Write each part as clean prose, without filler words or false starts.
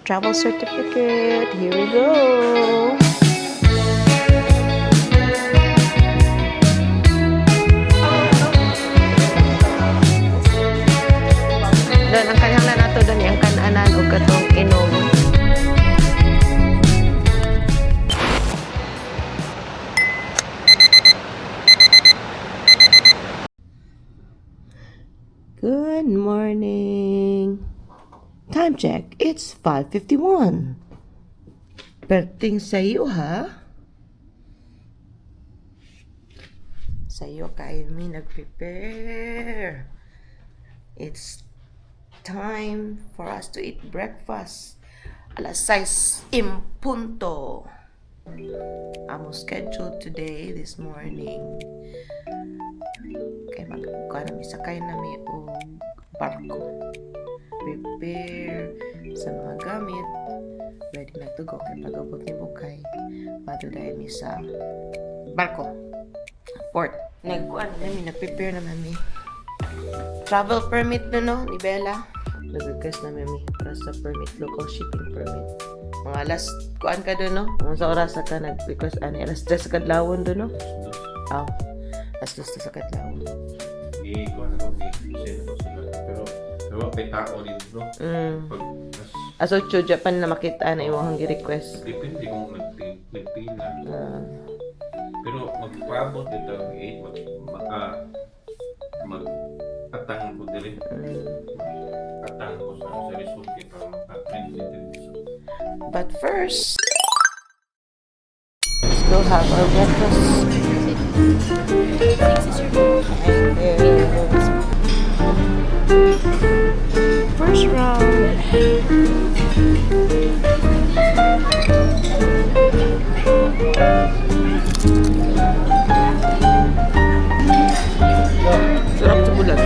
travel certificate. Here we go. Dan ang kanhanglan nato dan yung kananan o katong inom. Good morning. Time check. It's 5:51. Perting sa'yo, ha? Sa'yo kayo mi nag-prepare. It's time for us to eat breakfast. Alas 6 in punto. Amo scheduled today, this morning. Kaya magkuha namin, sakay namin o barko. Prepare sa mga gamit. Ready na to go. Kaya pag-abot ni Bukay, maduday mi sa barko. Port. Nagkuha namin, nag-prepare naman mi. Travel permit no, ni Bella. Nag-request namin mi para sa permit, local shipping permit. Mga alas, kuan ka doon, no? Mga sa oras ka nag-request, alas 3 sa kadlawon doon, no? Oh, alas 2 sa kadlawon. Hindi ko na kung i-send ko sila. Pero may tao din, no? Pag Aso, Japan na makita na iwang request. depende kung nagpila. Pero magpaabot dito ang 8, mag-atang ko din. Atang ko sa result para maka-print dito. But first, let's go have our breakfast. First round. Sarap sa bulat.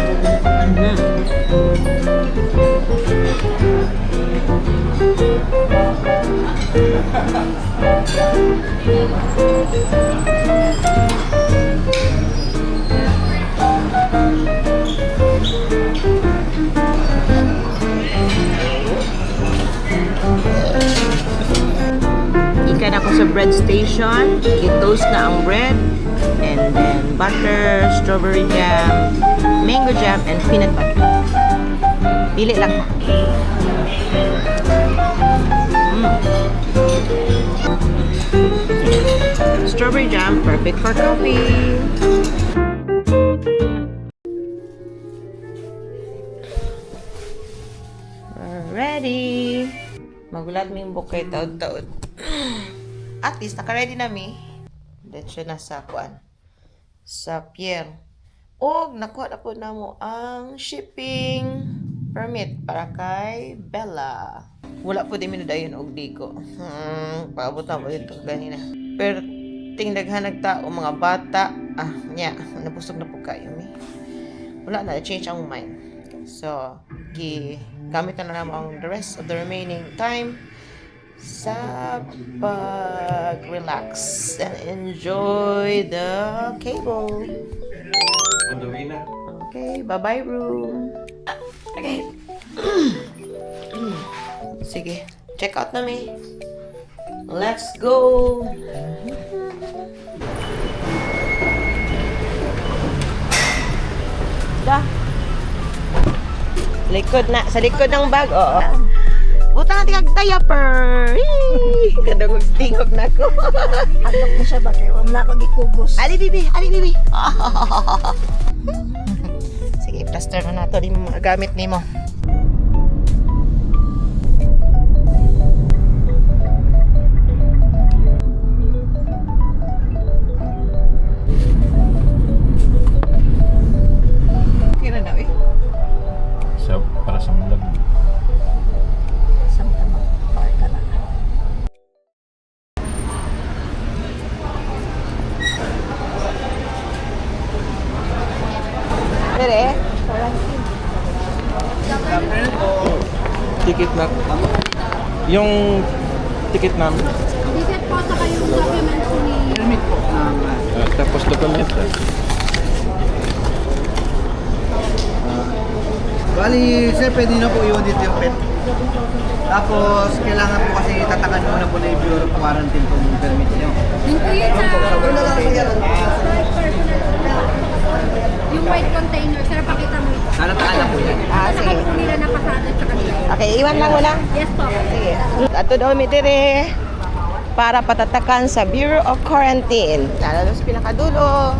Ikan ako sa bread station. I-toast na ang bread. And then butter, strawberry jam, mango jam, and peanut butter. Pili lang. Strawberry jam, perfect for coffee. We're ready. Magulat mo yung bukay taod-taod. At least, naka-ready na mi. Dito na sa kuan. Sa pier. O, nakuha na po na mo ang shipping permit para kay Bella. Wala po din minudayon og digo. Paabot na po dito ganina. Pero tingdaghan tao, mga bata. Nabusog na po kayo. Wala na, change ang mind. So, gamit na naman ang the rest of the remaining time sa pag-relax and enjoy the cable. Okay, bye-bye room. Okay. Sige, check out na mi. Let's go. Da. Sa likod ng bag, oo. Butang natin kag diaper. Kadungog tingog na ko. Hadlok na siya ba kayo? Wala ko gikugos. Ali bibi. Sige, plaster na nato din mga gamit nimo. Kira na So, para sa vlog. Sama-sama. Parka na. Dere. Ticket na. Yung ticket namin. Ticket po sa kayong documents ni... Permit po. Tapos document. Bali, sir, pwede na po iwan dito yung pet. Tapos, kailangan po kasi tatakan muna po na yung Bureau of Quarantine kung permit nyo. Yun po yun yung white container. Sir, pakita mo ito. Nalataan na po yan. Sige. Nakalimutan nila na pasada sa kanila. Okay, iwan lang muna. Yes po. Sige. Ato daw mi dire para patatakan sa Bureau of Quarantine. Lalo sa pinakadulo.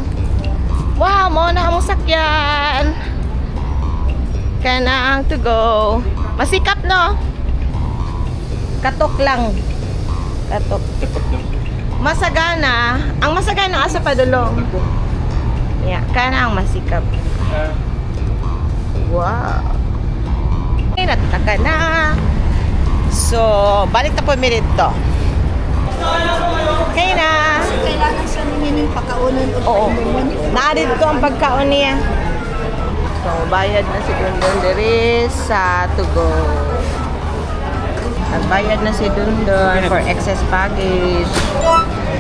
Wow, mo na among sakyan. Kanang to go. Masikap no? Katok lang. Katok. Masagana. Ang masagana asa padulong. Yeah, kanang masikap. Wow. Okay, natataka na. So, balik na po mi dito. Okay na. Kailangan siya ninin pakaunan o Oo. painuman. Naarid ko ang pagkaon niya. So, bayad na si Dundon diri sa to go. Nagbayad na si Dundon for excess baggage.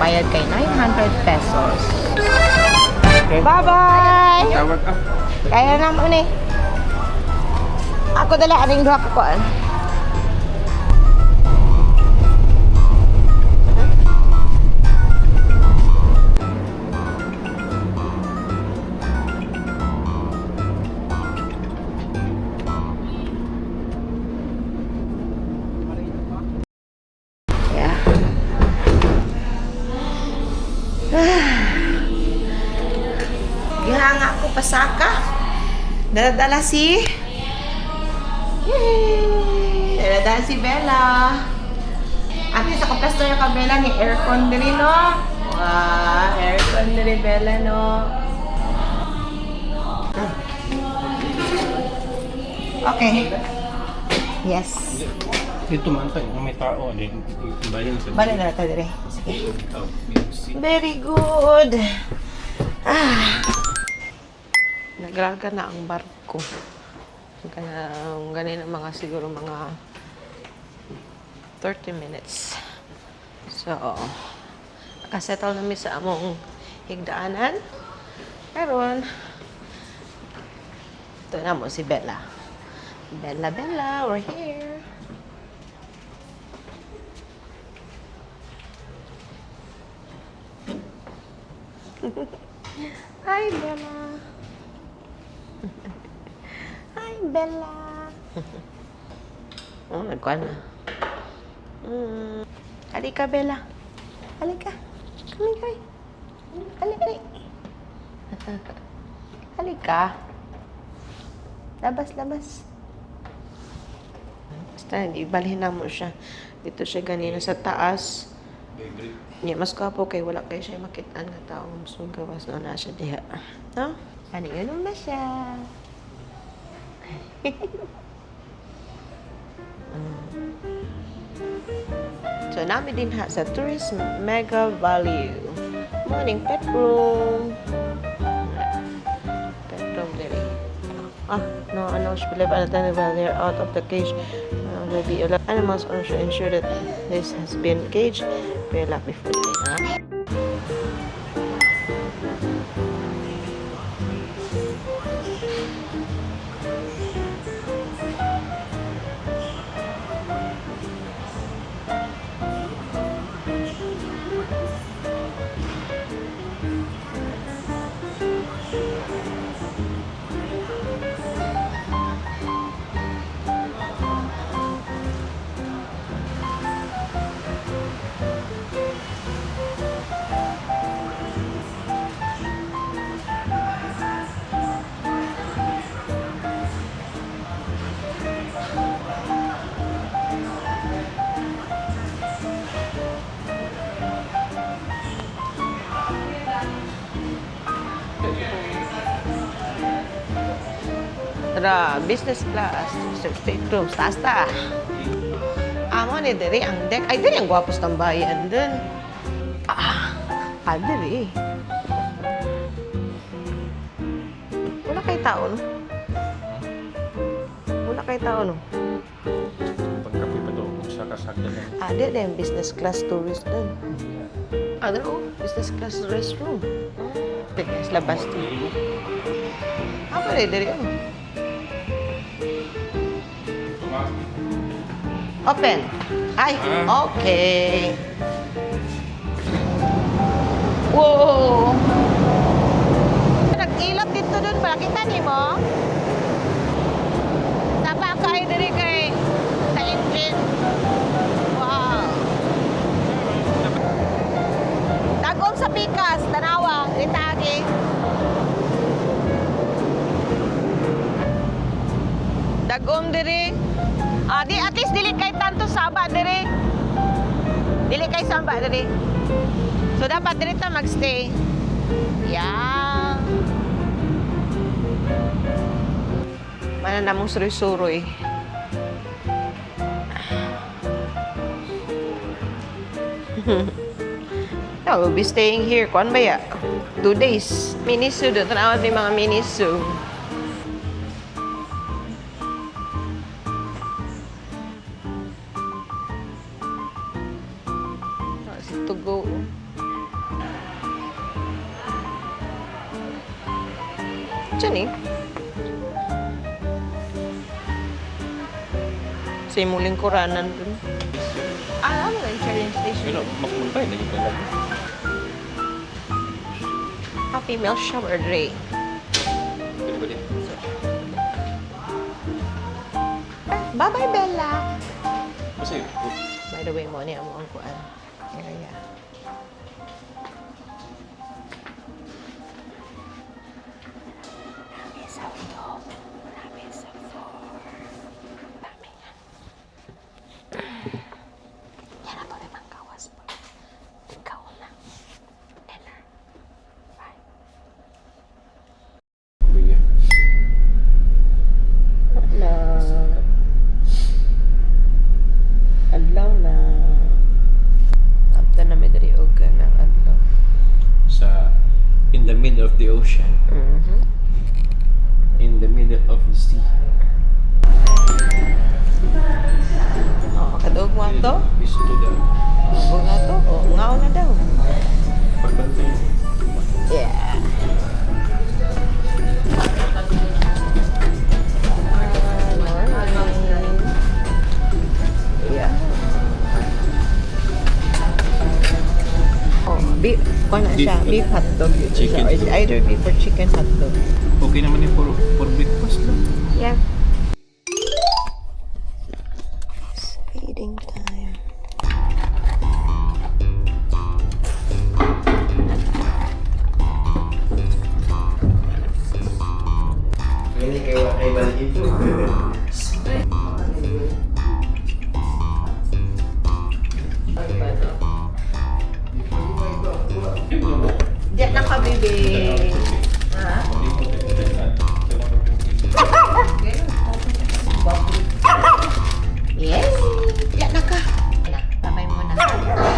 Bayad kay 900 pesos. Bye-bye! Tawag ka. Kaya naman eh. Ako dala aning duha ka kuan. Yeah. Gihanga ko pasaka. Dala-dala si Dala-dala si Bella. Ate, sa kaplaster ka Bella ni aircon diri no. Wow, aircon diri Bella no. Okay. Yes. Dito man tayo, may tao. Bayan sa... Bala na natin diri. Sige. Very good. Naglarga na ang barko. Ganun ang mga siguro mga 30 minutes. So, nakasettle na mi sa among higdaanan. Karon, ito na mo si Bella. Bella, Bella, we're here. Hi, Bella. Hi, Bella. Oh, nagkuhan na. Halika, Bella. Halika. Kami, kami. Halika, halika. Halika. Labas, labas. Basta, ibalhin na mo siya. Dito siya ganina sa taas. Niya, mas kapo kay wala kayo siya makitaan nga taong gawas na siya diha. No? Ano yun ba siya? So, namin din ha sa Tourist Mega Value. Morning pet room. Pet room diri. No announced believe unattended while they are out of the cage. There be animals on should ensure that this has been caged. Bella before they Tara, business class, staterooms, taas-ta. Amo ni diri ang deck. Ay, diri ang gwapos ng bayan dun. Diri. Wala kay tao, no? Wala kay tao, no? Pagkapi pa doon, sa kasagda lang. Di yung business class tourist dun. Ano? Business class restroom. Tignan, labas to. Ako rin, diri, ano? Open. Ay, okay. Wow! Nag-ilap dito dun ba? Kita niyo mo? Tapa kayo diri kay sa engine. Wow! Dagom sa pikas, tanawa, itagi. Dagom diri. Di at least dili kay tanto saba diri. Dili kay samba diri. So dapat diri ta magstay. Yeah. Mana namong suroy-suroy. I will be staying here. Kuan ba ya? 2 days. Miniso doon. Tanawad ni mga miniso. To go. Diyan eh. Sa muling kuranan dun. Ano nga yung charging station? Pero makumpay na yung talaga. A female shower tray. Pwede ba din? Bye-bye, Bella. Kasi, By the way, mo niya mo ang kuan. Area. Marami sa loob. Marami sa floor. Dami nga. Yan na to limang kawas pa. Ikaw na. Enter. Bye. Buya. Na. Adlaw na. Abta na may dari og ka ng adlaw. Sa, in the middle of the ocean, in the middle of the sea. Kadug mo ato? Is to the Bunga to? Ngaw na daw. pagbantay. Yeah. Yeah. Oh, beef. Kuha na siya. Beef hotdog. Chicken. So, it's either beef or chicken hotdog. Okay naman yung for breakfast lang. Yeah. It's feeding time. Hindi kayo ay balik ito. Diyan na ka, baby. Ha? Yes. Diyan na ka. Na, babay muna.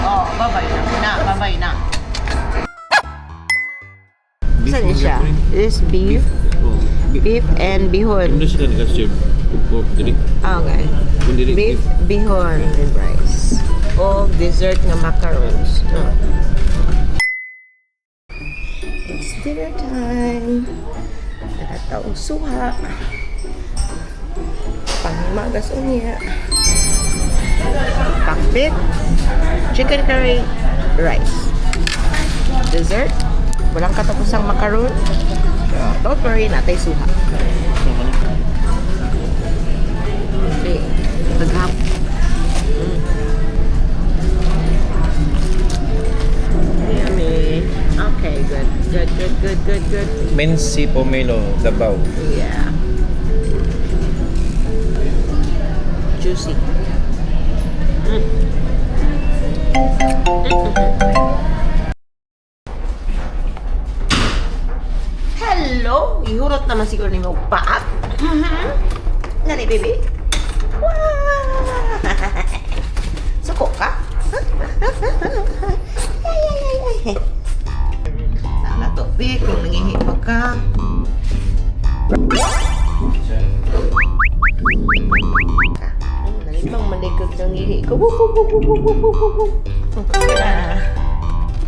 Oh, babay na muna. Babay na. Saan niya siya? This beef. Oh, Beef and bihon. Ano sila nag-serve? Pork diri. Okay. Kung diri Beef, bihon, and rice. O dessert nga macarons. No. It's dinner time. Nakataong suha. Pangmagas unya. Pakbit. Chicken curry. Rice. Dessert. Walang katapusang macaron. Don't worry, natay suha. Okay. Paghap. Yummy. Okay, good. Good. Mensi pomelo dabaw. Yeah. Juicy. Hello! Ihurot naman siguro ni mo paak. Nani, baby? Wow! Suko ka? Ay. Sana to, Vic, kung nangihi pa ka. Nalimang malikot ng ihi ko.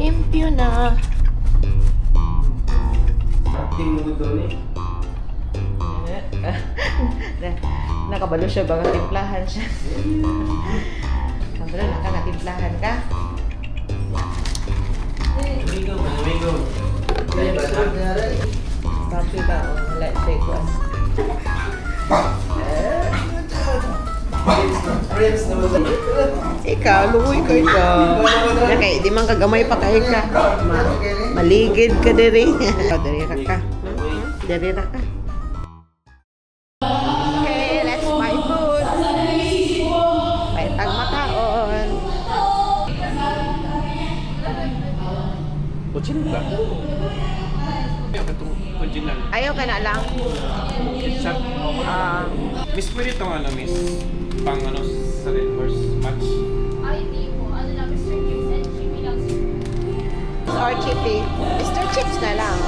Impyo na. Acting mo doon eh. Nakabalo siya ba? Timplahan siya. Kabalo na ka, natimplahan ka. Papi ba? O, wala siya ko. Ikaw, lumoy ko ikaw. Okay, di man kagamay pa kayo ka. Maligid ka diri. Darira ka. Darira ka. Okay, let's buy food. Paitag makaon. Kutsin ba? Itong original. Ayaw ka na lang. Ketchup. Miss, pwede itong ano, miss? Pang ano, sa Red Horse match. Ay, di po. Ano lang, Mr. Chips and Chippy lang. Or chippy. Mr. Chips na lang.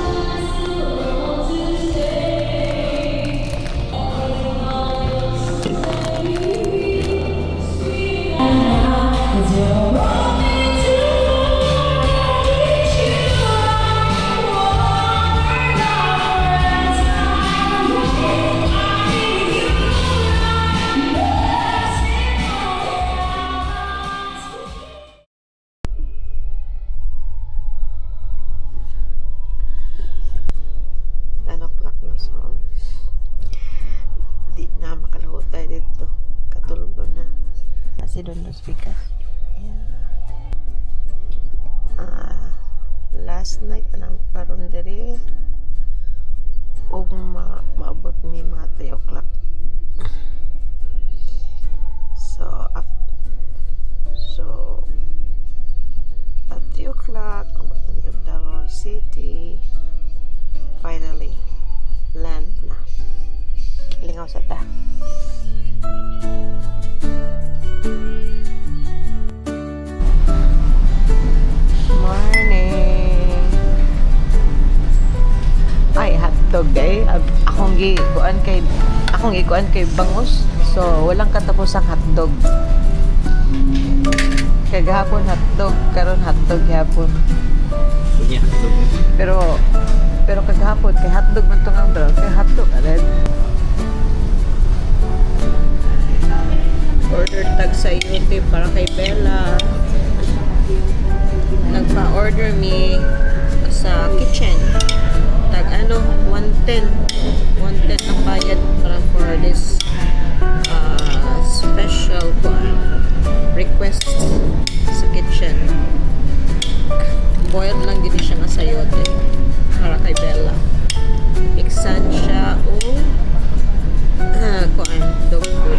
Na so di na makalahutay dito katulog na kasi doon los pikas last night anang paron diri og maabot mi mga 3 o'clock so at 3 o'clock abot na mi og Davao City finally land na. Lingaw sa ta. Morning. Ay, hotdog eh. Akong gikuan kay bangus. So, walang katapos ang hotdog. Kagahapon hotdog, karon hotdog hapon. Punya. Pero kagahapon kay hotdog man tong brown kay hotdog alin. Order tag sa YouTube para kay Bella. Nagpa-order me sa kitchen. Tag 110 ang bayad para for this special request sa kitchen. Boiled lang din siya nga sayote para kay Bella. Iksan siya o dog food.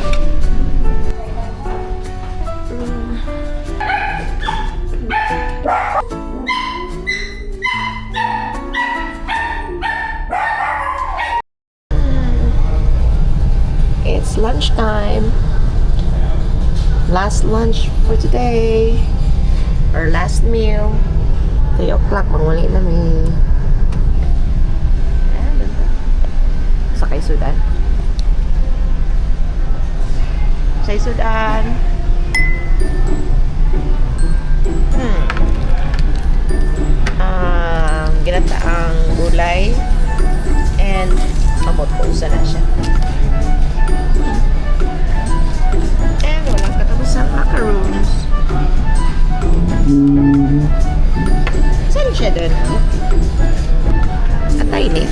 It's lunchtime. Last lunch for today. Or last meal. 3 o'clock, manguli na mi. Sakay sudan. Sakay sudan. Ginataang gulay and amot po isa na siya. And walang katapusang macaroons. Saan siya doon? Atay ni.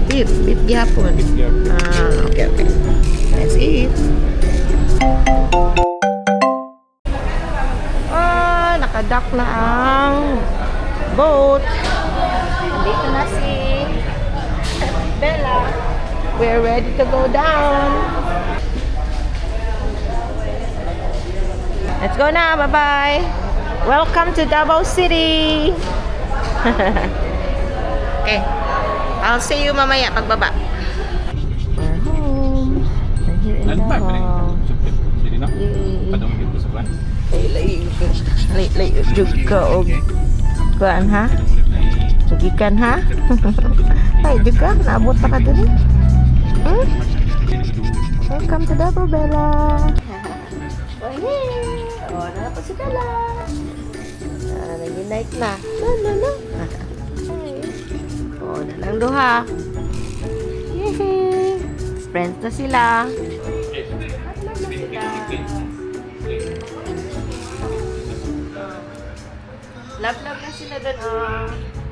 Beef gihapon. Okay. Let's eat. Nakadock na ang boat. Dito na si Bella. We're ready to go down. Let's go na. Bye-bye. Welcome to Davao City. Okay. I'll see you mamaya pagbaba. We're home. We're here in Ano ba? Davao. Sige na. Yay. Padong dito sa kwan. Lay jug ka og kuan ha? Sugikan ha? Ay, jug ka? Naabot pa ka dun eh. Welcome to Davao, Bella. Oh, yeah. Oh, nana pa si Bella. Nag-night na. No. Oh, nalang duha. Yay. Friends na sila. Love na sila doon.